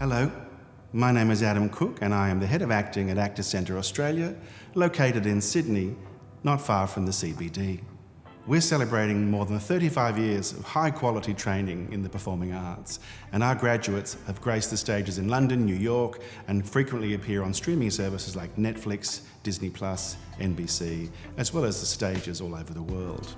Hello, my name is Adam Cook and I am the Head of Acting at Actor Centre Australia, located in Sydney, not far from the CBD. We're celebrating more than 35 years of high-quality training in the performing arts, and our graduates have graced the stages in London, New York, and frequently appear on streaming services like Netflix, Disney+, NBC, as well as the stages all over the world.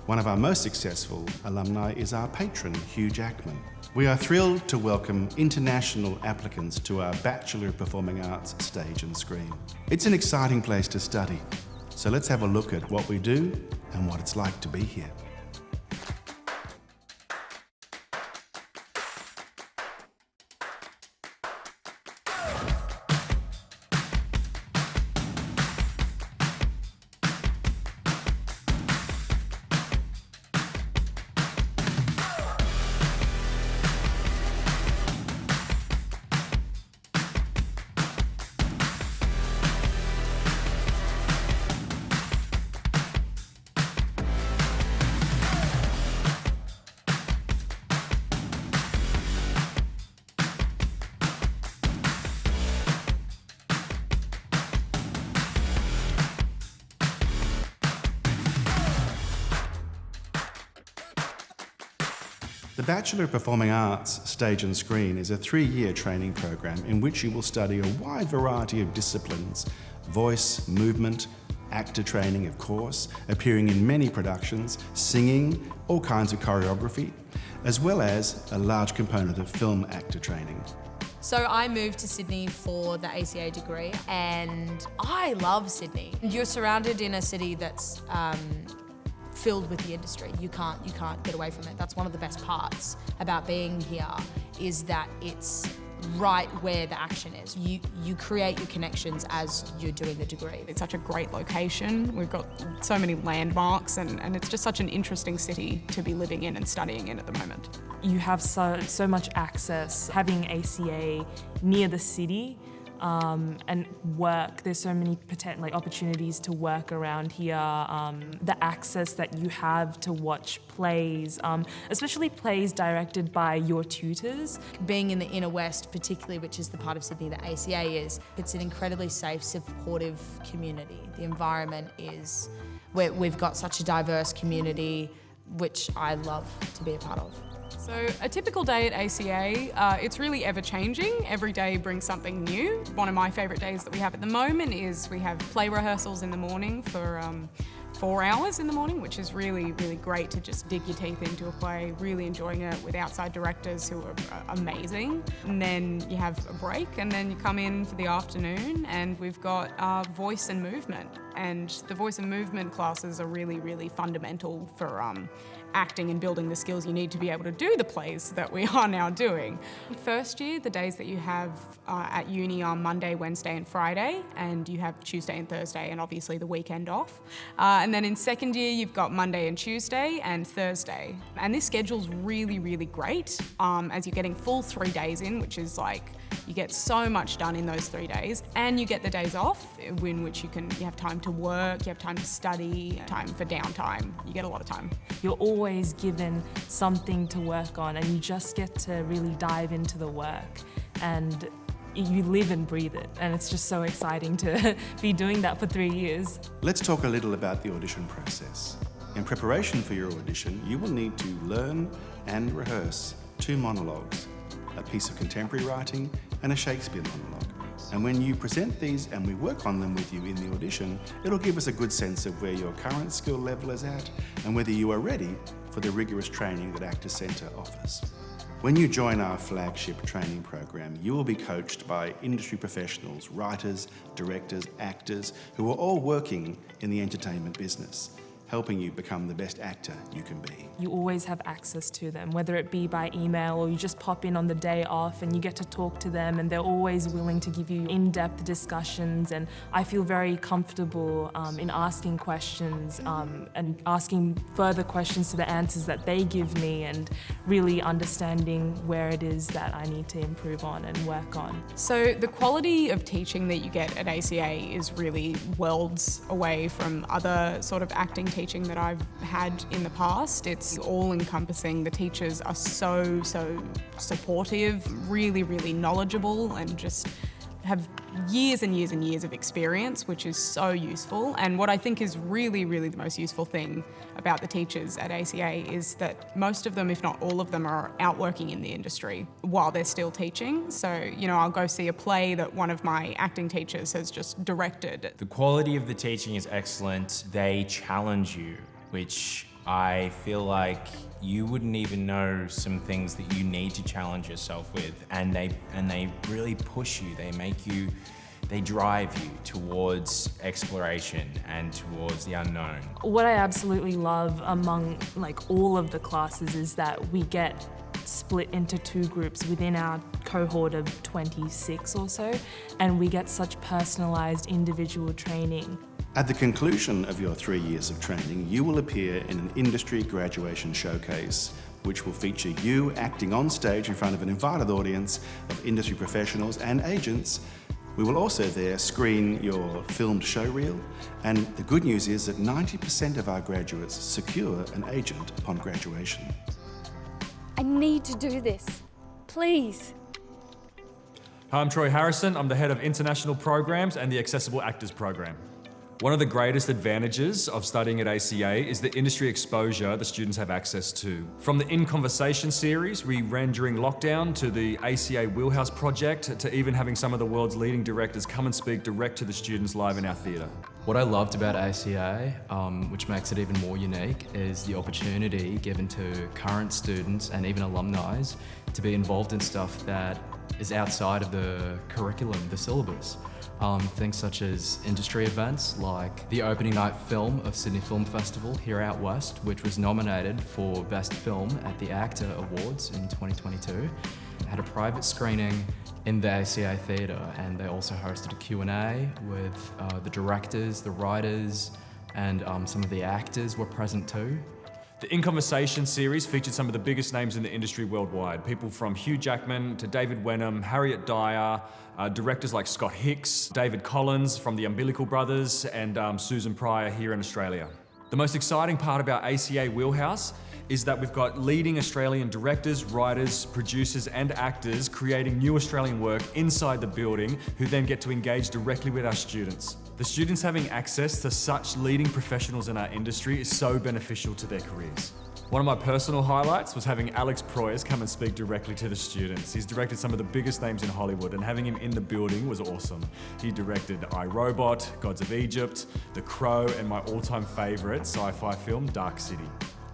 One of our most successful alumni is our patron, Hugh Jackman. We are thrilled to welcome international applicants to our Bachelor of Performing Arts stage and screen. It's an exciting place to study, so let's have a look at what we do and what it's like to be here. The Bachelor of Performing Arts Stage and Screen is a 3-year training program in which you will study a wide variety of disciplines: voice, movement, actor training, of course, appearing in many productions, singing, all kinds of choreography, as well as a large component of film actor training. So I moved to Sydney for the ACA degree, and I love Sydney. You're surrounded in a city that's filled with the industry. You can't get away from it. That's one of the best parts about being here, is that it's right where the action is. You create your connections as you're doing the degree. It's such a great location. We've got so many landmarks, and it's just such an interesting city to be living in and studying in at the moment. You have so much access. Having ACA near the city and work, there's so many opportunities to work around here. The access that you have to watch plays, especially plays directed by your tutors. Being in the inner west, particularly, which is the part of Sydney that ACA is, it's an incredibly safe, supportive community. The environment is, we've got such a diverse community, which I love to be a part of. So a typical day at ACA, it's really ever-changing. Every day brings something new. One of my favourite days that we have at the moment is we have play rehearsals in the morning for 4 hours in the morning, which is really, really great to just dig your teeth into a play, really enjoying it with outside directors who are amazing. And then you have a break, and then you come in for the afternoon, and we've got voice and movement. And the voice and movement classes are really, really fundamental for acting and building the skills you need to be able to do the plays that we are now doing. First year, the days that you have at uni are Monday, Wednesday and Friday, and you have Tuesday and Thursday and obviously the weekend off. And then in second year, you've got Monday and Tuesday and Thursday. And this schedule's really, really great as you're getting full 3 days in, which is like, you get so much done in those 3 days, and you get the days off in which you have time to work, you have time to study, time for downtime. You get a lot of time. You're always given something to work on, and you just get to really dive into the work, and you live and breathe it, and it's just so exciting to be doing that for 3 years. Let's talk a little about the audition process. In preparation for your audition, you will need to learn and rehearse 2 monologues, a piece of contemporary writing and a Shakespeare monologue. And when you present these and we work on them with you in the audition, it'll give us a good sense of where your current skill level is at and whether you are ready for the rigorous training that Actor Centre offers. When you join our flagship training program, you will be coached by industry professionals, writers, directors, actors, who are all working in the entertainment business, helping you become the best actor you can be. You always have access to them, whether it be by email or you just pop in on the day off and you get to talk to them, and they're always willing to give you in-depth discussions, and I feel very comfortable in asking questions and asking further questions to the answers that they give me, and really understanding where it is that I need to improve on and work on. So the quality of teaching that you get at ACA is really worlds away from other sort of acting teaching that I've had in the past. It's all-encompassing. The teachers are so supportive, really, really knowledgeable, and just have years and years and years of experience, which is so useful. And what I think is really, really the most useful thing about the teachers at ACA is that most of them, if not all of them, are out working in the industry while they're still teaching. So, I'll go see a play that one of my acting teachers has just directed. The quality of the teaching is excellent. They challenge you, which I feel like you wouldn't even know some things that you need to challenge yourself with, and they really push you. They drive you towards exploration and towards the unknown. What I absolutely love among all of the classes is that we get split into 2 groups within our cohort of 26 or so, and we get such personalised individual training. At the conclusion of your 3 years of training, you will appear in an industry graduation showcase, which will feature you acting on stage in front of an invited audience of industry professionals and agents. We will also there screen your filmed showreel, and the good news is that 90% of our graduates secure an agent upon graduation. I need to do this. Please. Hi, I'm Troy Harrison. I'm the head of International Programs and the Accessible Actors Program. One of the greatest advantages of studying at ACA is the industry exposure the students have access to. From the In Conversation series we ran during lockdown, to the ACA Wheelhouse project, to even having some of the world's leading directors come and speak direct to the students live in our theatre. What I loved about ACA, which makes it even more unique, is the opportunity given to current students and even alumni to be involved in stuff that is outside of the curriculum, the syllabus. Things such as industry events like the opening night film of Sydney Film Festival here out west, which was nominated for Best Film at the ACTA Awards in 2022. Had a private screening in the ACA Theatre, and they also hosted a Q&A with the directors, the writers, and some of the actors were present too. The In Conversation series featured some of the biggest names in the industry worldwide. People from Hugh Jackman to David Wenham, Harriet Dyer, directors like Scott Hicks, David Collins from the Umbilical Brothers, and Susan Pryor here in Australia. The most exciting part about ACA Wheelhouse is that we've got leading Australian directors, writers, producers, and actors creating new Australian work inside the building, who then get to engage directly with our students. The students having access to such leading professionals in our industry is so beneficial to their careers. One of my personal highlights was having Alex Proyas come and speak directly to the students. He's directed some of the biggest names in Hollywood, and having him in the building was awesome. He directed I, Robot, Gods of Egypt, The Crow, and my all-time favourite sci-fi film, Dark City.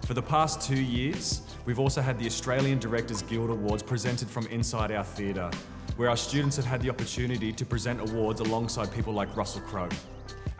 For the past 2 years, we've also had the Australian Directors Guild Awards presented from inside our theatre, where our students have had the opportunity to present awards alongside people like Russell Crowe.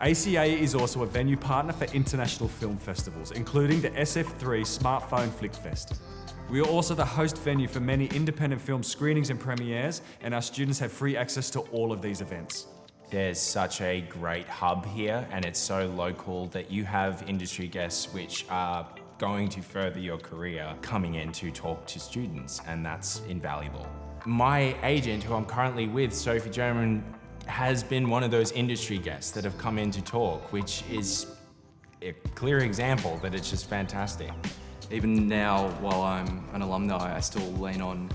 ACA is also a venue partner for international film festivals, including the SF3 Smartphone Flick Fest. We are also the host venue for many independent film screenings and premieres, and our students have free access to all of these events. There's such a great hub here, and it's so local that you have industry guests which are going to further your career coming in to talk to students, and that's invaluable. My agent, who I'm currently with, Sophie German, has been one of those industry guests that have come in to talk, which is a clear example that it's just fantastic. Even now, while I'm an alumni, I still lean on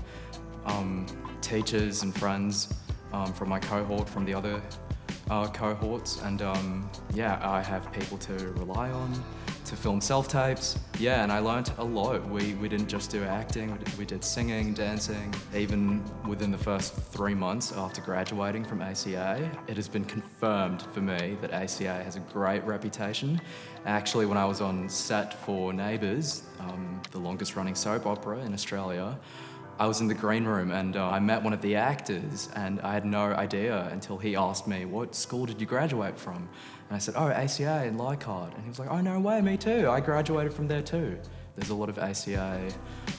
teachers and friends from my cohort, from the other cohorts, and I have people to rely on, to film self-tapes. Yeah, and I learnt a lot. We didn't just do acting, we did singing, dancing. Even within the first 3 months after graduating from ACA, it has been confirmed for me that ACA has a great reputation. Actually, when I was on set for Neighbours, the longest running soap opera in Australia, I was in the green room and I met one of the actors, and I had no idea until he asked me, "What school did you graduate from?" And I said, "Oh, ACA in Leichhardt." And he was like, "Oh, no way, me too. I graduated from there too." There's a lot of ACA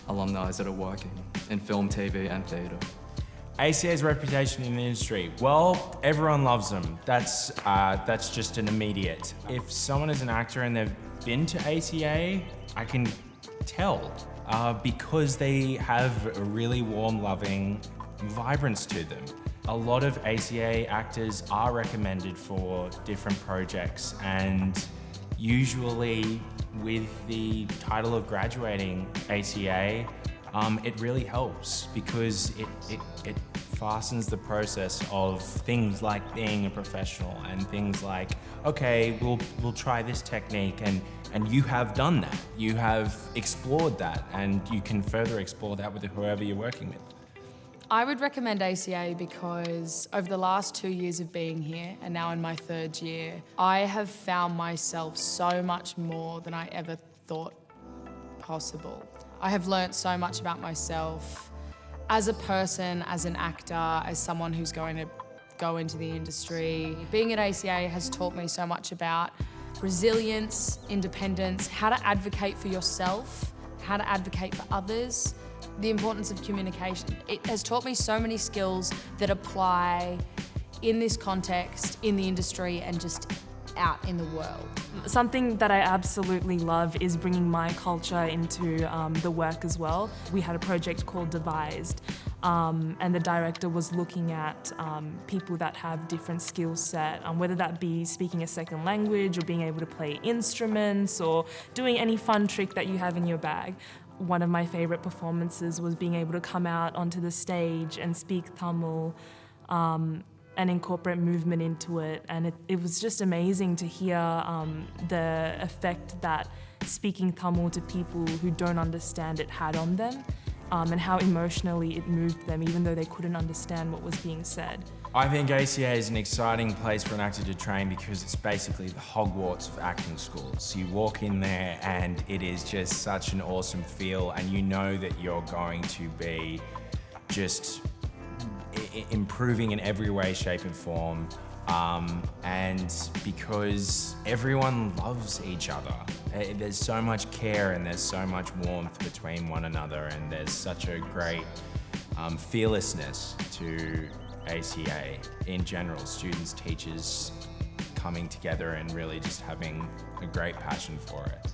alumni that are working in film, TV and theatre. ACA's reputation in the industry, well, everyone loves them. That's just an immediate. If someone is an actor and they've been to ACA, I can tell. Because they have a really warm, loving vibrance to them. A lot of ACA actors are recommended for different projects, and usually with the title of graduating ACA, it really helps because it fastens the process of things like being a professional and things like, okay, we'll try this technique, and you have done that. You have explored that, and you can further explore that with whoever you're working with. I would recommend ACA because over the last 2 years of being here, and now in my 3rd year, I have found myself so much more than I ever thought possible. I have learnt so much about myself as a person, as an actor, as someone who's going to go into the industry. Being at ACA has taught me so much about resilience, independence, how to advocate for yourself, how to advocate for others, the importance of communication. It has taught me so many skills that apply in this context, in the industry, and just out in the world. Something that I absolutely love is bringing my culture into the work as well. We had a project called Devised, and the director was looking at people that have different skill set, whether that be speaking a second language or being able to play instruments or doing any fun trick that you have in your bag. One of my favourite performances was being able to come out onto the stage and speak Tamil and incorporate movement into it. And it was just amazing to hear the effect that speaking Tamil to people who don't understand it had on them, and how emotionally it moved them, even though they couldn't understand what was being said. I think ACA is an exciting place for an actor to train because it's basically the Hogwarts of acting schools. You walk in there and it is just such an awesome feel, and you know that you're going to be just improving in every way, shape and form. And because everyone loves each other. There's so much care and there's so much warmth between one another, and there's such a great fearlessness to ACA in general. Students, teachers coming together and really just having a great passion for it.